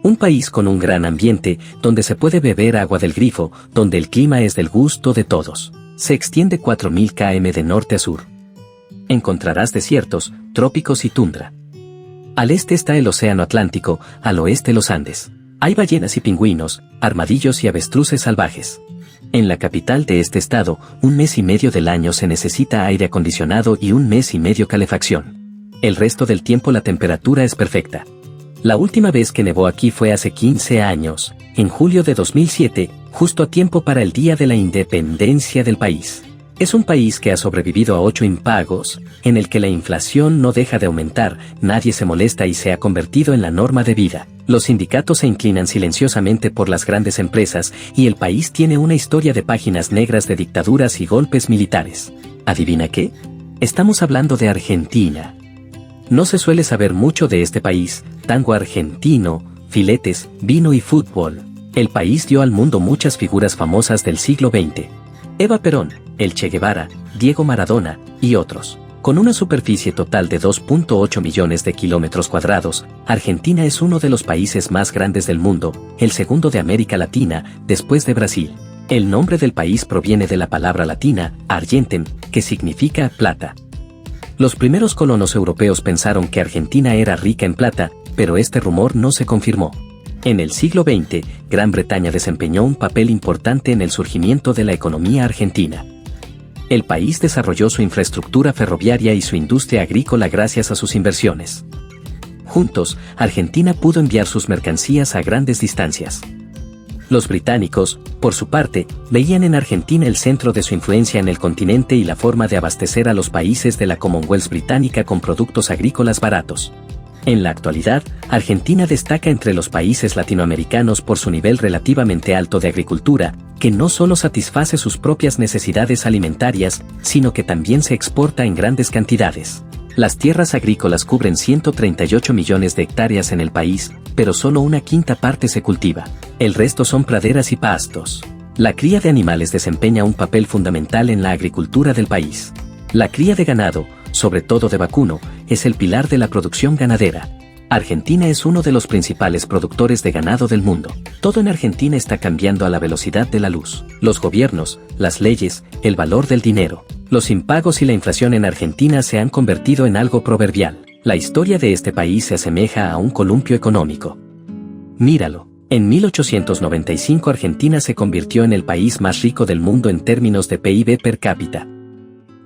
Un país con un gran ambiente, donde se puede beber agua del grifo, donde el clima es del gusto de todos. Se extiende 4.000 km de norte a sur. Encontrarás desiertos, trópicos y tundra. Al este está el Océano Atlántico, al oeste los Andes. Hay ballenas y pingüinos, armadillos y avestruces salvajes. En la capital de este estado, 1 mes y medio del año se necesita aire acondicionado y 1 mes y medio calefacción. El resto del tiempo la temperatura es perfecta. La última vez que nevó aquí fue hace 15 años, en julio de 2007, justo a tiempo para el Día de la Independencia del país. Es un país que ha sobrevivido a 8 impagos, en el que la inflación no deja de aumentar, nadie se molesta y se ha convertido en la norma de vida. Los sindicatos se inclinan silenciosamente por las grandes empresas y el país tiene una historia de páginas negras de dictaduras y golpes militares. ¿Adivina qué? Estamos hablando de Argentina. No se suele saber mucho de este país, tango argentino, filetes, vino y fútbol. El país dio al mundo muchas figuras famosas del siglo XX. Eva Perón, el Che Guevara, Diego Maradona, y otros. Con una superficie total de 2.8 millones de kilómetros cuadrados, Argentina es uno de los países más grandes del mundo, el segundo de América Latina, después de Brasil. El nombre del país proviene de la palabra latina, argentem, que significa plata. Los primeros colonos europeos pensaron que Argentina era rica en plata, pero este rumor no se confirmó. En el siglo XX, Gran Bretaña desempeñó un papel importante en el surgimiento de la economía argentina. El país desarrolló su infraestructura ferroviaria y su industria agrícola gracias a sus inversiones. Juntos, Argentina pudo enviar sus mercancías a grandes distancias. Los británicos, por su parte, veían en Argentina el centro de su influencia en el continente y la forma de abastecer a los países de la Commonwealth británica con productos agrícolas baratos. En la actualidad, Argentina destaca entre los países latinoamericanos por su nivel relativamente alto de agricultura, que no solo satisface sus propias necesidades alimentarias, sino que también se exporta en grandes cantidades. Las tierras agrícolas cubren 138 millones de hectáreas en el país, pero solo 1/5 parte se cultiva. El resto son praderas y pastos. La cría de animales desempeña un papel fundamental en la agricultura del país. La cría de ganado, sobre todo de vacuno, es el pilar de la producción ganadera. Argentina es uno de los principales productores de ganado del mundo. Todo en Argentina está cambiando a la velocidad de la luz. Los gobiernos, las leyes, el valor del dinero, los impagos y la inflación en Argentina se han convertido en algo proverbial. La historia de este país se asemeja a un columpio económico. Míralo. En 1895 Argentina se convirtió en el país más rico del mundo en términos de PIB per cápita.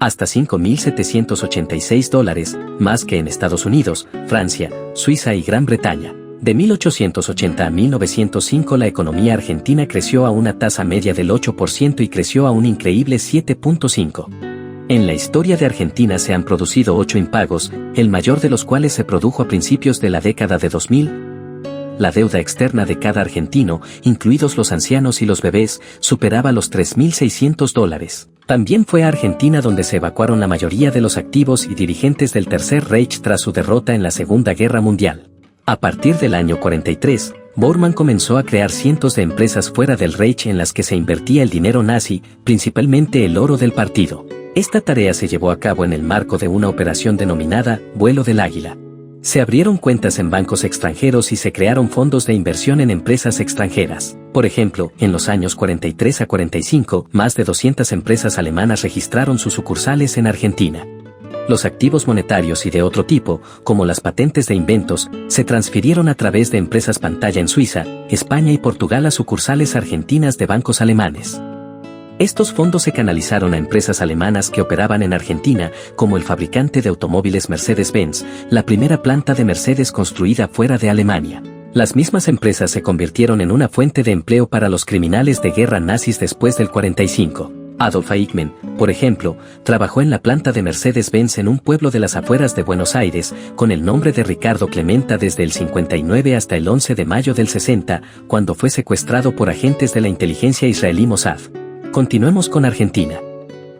Hasta $5.786, más que en Estados Unidos, Francia, Suiza y Gran Bretaña. De 1880 a 1905 la economía argentina creció a una tasa media del 8% y creció a un increíble 7.5%. En la historia de Argentina se han producido 8 impagos, el mayor de los cuales se produjo a principios de la década de 2000. La deuda externa de cada argentino, incluidos los ancianos y los bebés, superaba los $3.600. También fue a Argentina donde se evacuaron la mayoría de los activos y dirigentes del Tercer Reich tras su derrota en la Segunda Guerra Mundial. A partir del año 43, Bormann comenzó a crear cientos de empresas fuera del Reich en las que se invertía el dinero nazi, principalmente el oro del partido. Esta tarea se llevó a cabo en el marco de una operación denominada Vuelo del Águila. Se abrieron cuentas en bancos extranjeros y se crearon fondos de inversión en empresas extranjeras. Por ejemplo, en los años 43 a 45, más de 200 empresas alemanas registraron sus sucursales en Argentina. Los activos monetarios y de otro tipo, como las patentes de inventos, se transfirieron a través de empresas pantalla en Suiza, España y Portugal a sucursales argentinas de bancos alemanes. Estos fondos se canalizaron a empresas alemanas que operaban en Argentina, como el fabricante de automóviles Mercedes-Benz, la primera planta de Mercedes construida fuera de Alemania. Las mismas empresas se convirtieron en una fuente de empleo para los criminales de guerra nazis después del 45. Adolf Eichmann, por ejemplo, trabajó en la planta de Mercedes-Benz en un pueblo de las afueras de Buenos Aires, con el nombre de Ricardo Clementa desde el 59 hasta el 11 de mayo del 60, cuando fue secuestrado por agentes de la inteligencia israelí Mossad. Continuemos con Argentina.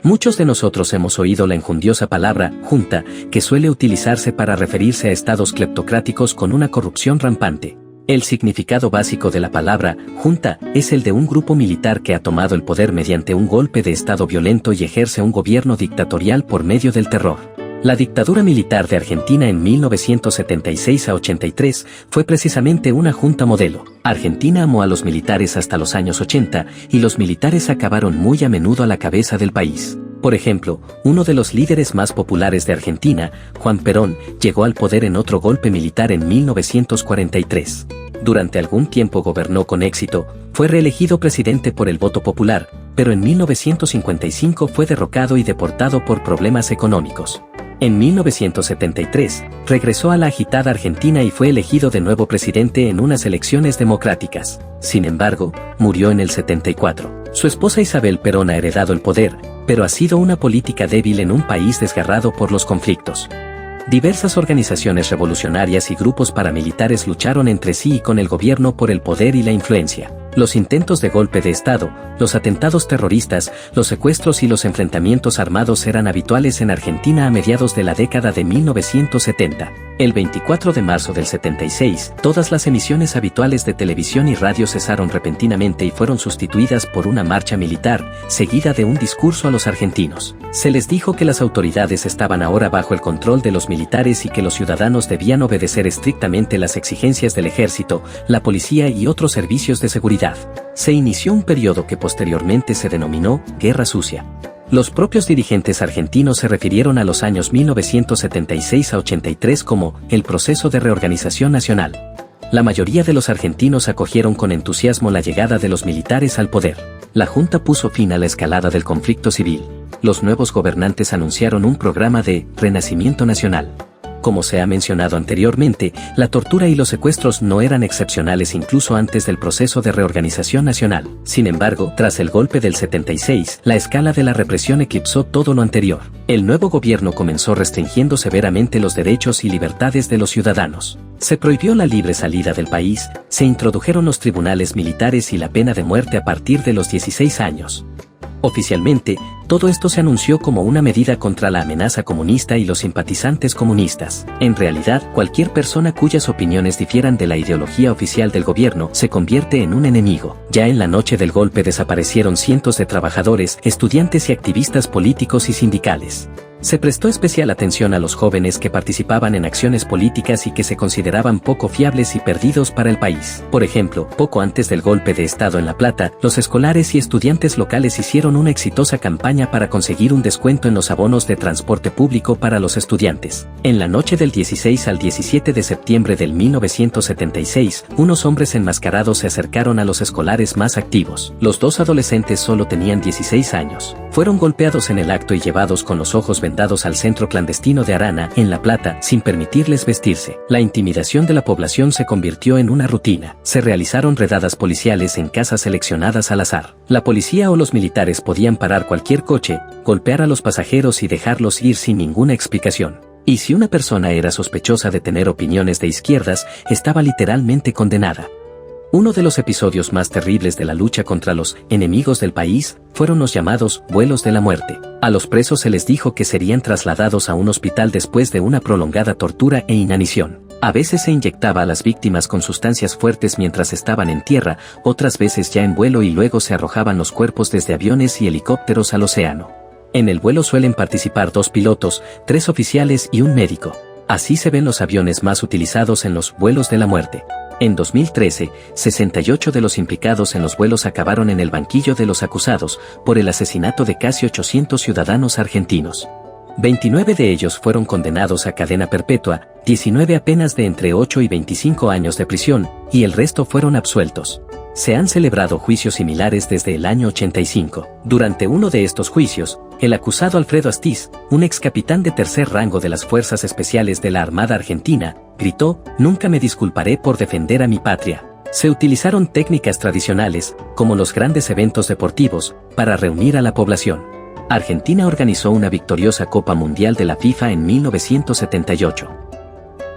Muchos de nosotros hemos oído la enjundiosa palabra junta, que suele utilizarse para referirse a estados cleptocráticos con una corrupción rampante. El significado básico de la palabra junta es el de un grupo militar que ha tomado el poder mediante un golpe de estado violento y ejerce un gobierno dictatorial por medio del terror. La dictadura militar de Argentina en 1976 a 83 fue precisamente una junta modelo. Argentina amó a los militares hasta los años 80 y los militares acabaron muy a menudo a la cabeza del país. Por ejemplo, uno de los líderes más populares de Argentina, Juan Perón, llegó al poder en otro golpe militar en 1943. Durante algún tiempo gobernó con éxito, fue reelegido presidente por el voto popular, pero en 1955 fue derrocado y deportado por problemas económicos. En 1973, regresó a la agitada Argentina y fue elegido de nuevo presidente en unas elecciones democráticas. Sin embargo, murió en el 74. Su esposa Isabel Perón ha heredado el poder, pero ha sido una política débil en un país desgarrado por los conflictos. Diversas organizaciones revolucionarias y grupos paramilitares lucharon entre sí y con el gobierno por el poder y la influencia. Los intentos de golpe de Estado, los atentados terroristas, los secuestros y los enfrentamientos armados eran habituales en Argentina a mediados de la década de 1970. El 24 de marzo del 76, todas las emisiones habituales de televisión y radio cesaron repentinamente y fueron sustituidas por una marcha militar, seguida de un discurso a los argentinos. Se les dijo que las autoridades estaban ahora bajo el control de los militares y que los ciudadanos debían obedecer estrictamente las exigencias del ejército, la policía y otros servicios de seguridad. Se inició un periodo que posteriormente se denominó Guerra Sucia. Los propios dirigentes argentinos se refirieron a los años 1976 a 83 como el proceso de reorganización nacional. La mayoría de los argentinos acogieron con entusiasmo la llegada de los militares al poder. La junta puso fin a la escalada del conflicto civil. Los nuevos gobernantes anunciaron un programa de renacimiento nacional. Como se ha mencionado anteriormente, la tortura y los secuestros no eran excepcionales incluso antes del proceso de reorganización nacional. Sin embargo, tras el golpe del 76, la escala de la represión eclipsó todo lo anterior. El nuevo gobierno comenzó restringiendo severamente los derechos y libertades de los ciudadanos. Se prohibió la libre salida del país, se introdujeron los tribunales militares y la pena de muerte a partir de los 16 años. Oficialmente, todo esto se anunció como una medida contra la amenaza comunista y los simpatizantes comunistas. En realidad, cualquier persona cuyas opiniones difieran de la ideología oficial del gobierno se convierte en un enemigo. Ya en la noche del golpe desaparecieron cientos de trabajadores, estudiantes y activistas políticos y sindicales. Se prestó especial atención a los jóvenes que participaban en acciones políticas y que se consideraban poco fiables y perdidos para el país. Por ejemplo, poco antes del golpe de Estado en La Plata, los escolares y estudiantes locales hicieron una exitosa campaña para conseguir un descuento en los abonos de transporte público para los estudiantes. En la noche del 16 al 17 de septiembre del 1976, unos hombres enmascarados se acercaron a los escolares más activos. Los dos adolescentes solo tenían 16 años. Fueron golpeados en el acto y llevados con los ojos vendados al centro clandestino de Arana, en La Plata, sin permitirles vestirse. La intimidación de la población se convirtió en una rutina. Se realizaron redadas policiales en casas seleccionadas al azar. La policía o los militares podían parar cualquier coche, golpear a los pasajeros y dejarlos ir sin ninguna explicación. Y si una persona era sospechosa de tener opiniones de izquierdas, estaba literalmente condenada. Uno de los episodios más terribles de la lucha contra los enemigos del país fueron los llamados vuelos de la muerte. A los presos se les dijo que serían trasladados a un hospital después de una prolongada tortura e inanición. A veces se inyectaba a las víctimas con sustancias fuertes mientras estaban en tierra, otras veces ya en vuelo y luego se arrojaban los cuerpos desde aviones y helicópteros al océano. En el vuelo suelen participar 2 pilotos, 3 oficiales y un médico. Así se ven los aviones más utilizados en los vuelos de la muerte. En 2013, 68 de los implicados en los vuelos acabaron en el banquillo de los acusados por el asesinato de casi 800 ciudadanos argentinos. 29 de ellos fueron condenados a cadena perpetua, 19 a penas de entre 8 y 25 años de prisión, y el resto fueron absueltos. Se han celebrado juicios similares desde el año 85. Durante uno de estos juicios, el acusado Alfredo Astiz, un ex capitán de tercer rango de las Fuerzas Especiales de la Armada Argentina, gritó: "Nunca me disculparé por defender a mi patria". Se utilizaron técnicas tradicionales, como los grandes eventos deportivos, para reunir a la población. Argentina organizó una victoriosa Copa Mundial de la FIFA en 1978.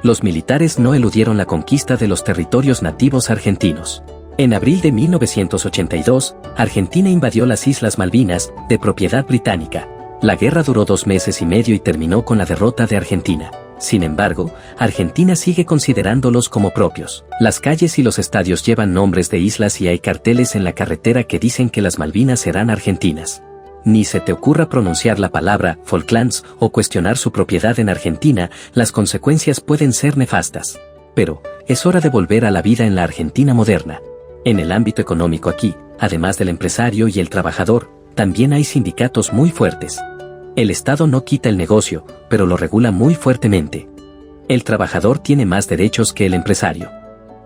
Los militares no eludieron la conquista de los territorios nativos argentinos. En abril de 1982, Argentina invadió las Islas Malvinas, de propiedad británica. La guerra duró 2 meses y medio y terminó con la derrota de Argentina. Sin embargo, Argentina sigue considerándolos como propios. Las calles y los estadios llevan nombres de islas y hay carteles en la carretera que dicen que las Malvinas serán argentinas. Ni se te ocurra pronunciar la palabra Falklands o cuestionar su propiedad en Argentina, las consecuencias pueden ser nefastas. Pero, es hora de volver a la vida en la Argentina moderna. En el ámbito económico aquí, además del empresario y el trabajador, también hay sindicatos muy fuertes. El Estado no quita el negocio, pero lo regula muy fuertemente. El trabajador tiene más derechos que el empresario.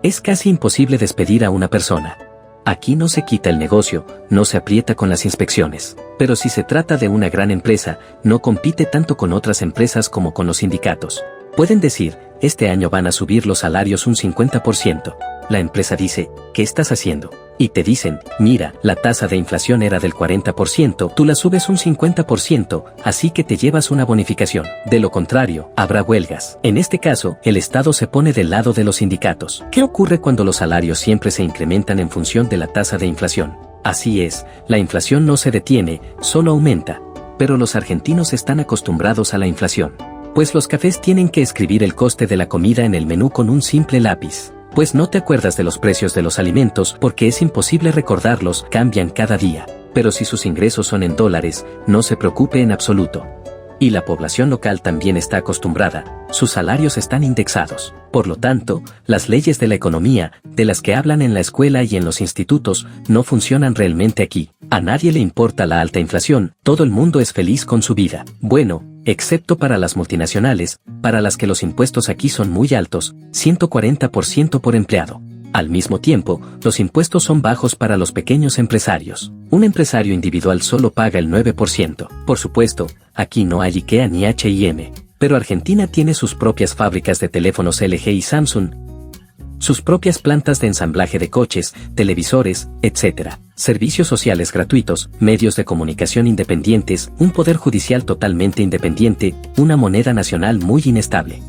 Es casi imposible despedir a una persona. Aquí no se quita el negocio, no se aprieta con las inspecciones. Pero si se trata de una gran empresa, no compite tanto con otras empresas como con los sindicatos. Pueden decir, este año van a subir los salarios un 50%. La empresa dice, ¿qué estás haciendo? Y te dicen, mira, la tasa de inflación era del 40%, tú la subes un 50%, así que te llevas una bonificación. De lo contrario, habrá huelgas. En este caso, el Estado se pone del lado de los sindicatos. ¿Qué ocurre cuando los salarios siempre se incrementan en función de la tasa de inflación? Así es, la inflación no se detiene, solo aumenta. Pero los argentinos están acostumbrados a la inflación. Pues los cafés tienen que escribir el coste de la comida en el menú con un simple lápiz. Pues no te acuerdas de los precios de los alimentos porque es imposible recordarlos, cambian cada día. Pero si sus ingresos son en dólares, no se preocupe en absoluto. Y la población local también está acostumbrada, sus salarios están indexados. Por lo tanto, las leyes de la economía, de las que hablan en la escuela y en los institutos, no funcionan realmente aquí. A nadie le importa la alta inflación, todo el mundo es feliz con su vida. Bueno, excepto para las multinacionales, para las que los impuestos aquí son muy altos, 140% por empleado. Al mismo tiempo, los impuestos son bajos para los pequeños empresarios. Un empresario individual solo paga el 9%. Por supuesto, aquí no hay IKEA ni H&M. Pero Argentina tiene sus propias fábricas de teléfonos LG y Samsung, sus propias plantas de ensamblaje de coches, televisores, etc. Servicios sociales gratuitos, medios de comunicación independientes, un poder judicial totalmente independiente, una moneda nacional muy inestable.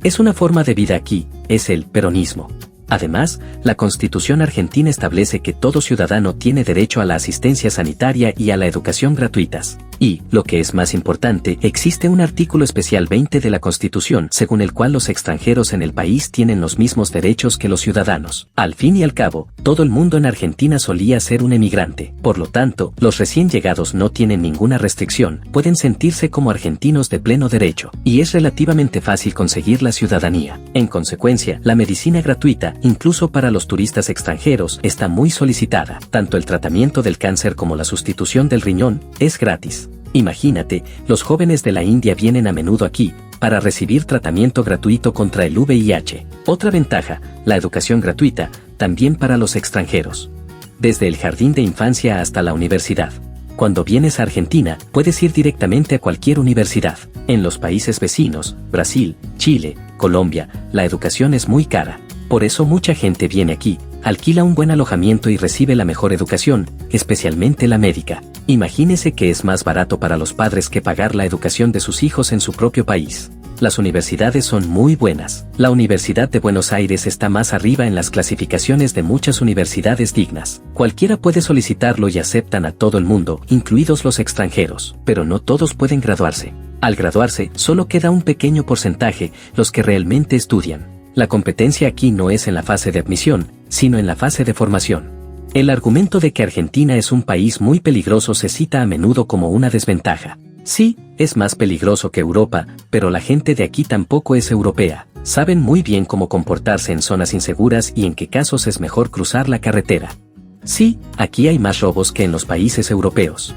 Es una forma de vida aquí, es el peronismo. Además, la Constitución argentina establece que todo ciudadano tiene derecho a la asistencia sanitaria y a la educación gratuitas. Y, lo que es más importante, existe un artículo especial 20 de la Constitución, según el cual los extranjeros en el país tienen los mismos derechos que los ciudadanos. Al fin y al cabo, todo el mundo en Argentina solía ser un emigrante. Por lo tanto, los recién llegados no tienen ninguna restricción, pueden sentirse como argentinos de pleno derecho, y es relativamente fácil conseguir la ciudadanía. En consecuencia, la medicina gratuita, incluso para los turistas extranjeros, está muy solicitada. Tanto el tratamiento del cáncer como la sustitución del riñón es gratis. Imagínate, los jóvenes de la India vienen a menudo aquí, para recibir tratamiento gratuito contra el VIH. Otra ventaja, la educación gratuita, también para los extranjeros. Desde el jardín de infancia hasta la universidad. Cuando vienes a Argentina, puedes ir directamente a cualquier universidad. En los países vecinos, Brasil, Chile, Colombia, la educación es muy cara. Por eso mucha gente viene aquí, alquila un buen alojamiento y recibe la mejor educación, especialmente la médica. Imagínese que es más barato para los padres que pagar la educación de sus hijos en su propio país. Las universidades son muy buenas. La Universidad de Buenos Aires está más arriba en las clasificaciones de muchas universidades dignas. Cualquiera puede solicitarlo y aceptan a todo el mundo, incluidos los extranjeros, pero no todos pueden graduarse. Al graduarse, solo queda un pequeño porcentaje, los que realmente estudian. La competencia aquí no es en la fase de admisión, sino en la fase de formación. El argumento de que Argentina es un país muy peligroso se cita a menudo como una desventaja. Sí, es más peligroso que Europa, pero la gente de aquí tampoco es europea. Saben muy bien cómo comportarse en zonas inseguras y en qué casos es mejor cruzar la carretera. Sí, aquí hay más robos que en los países europeos.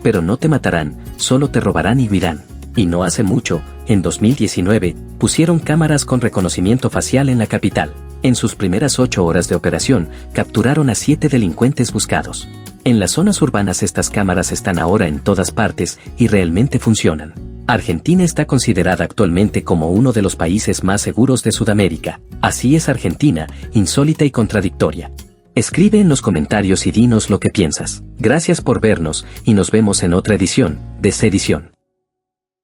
Pero no te matarán, solo te robarán y huirán. Y no hace mucho, en 2019, pusieron cámaras con reconocimiento facial en la capital. En sus primeras 8 horas de operación, capturaron a 7 delincuentes buscados. En las zonas urbanas estas cámaras están ahora en todas partes y realmente funcionan. Argentina está considerada actualmente como uno de los países más seguros de Sudamérica. Así es Argentina, insólita y contradictoria. Escribe en los comentarios y dinos lo que piensas. Gracias por vernos y nos vemos en otra edición de Sedición.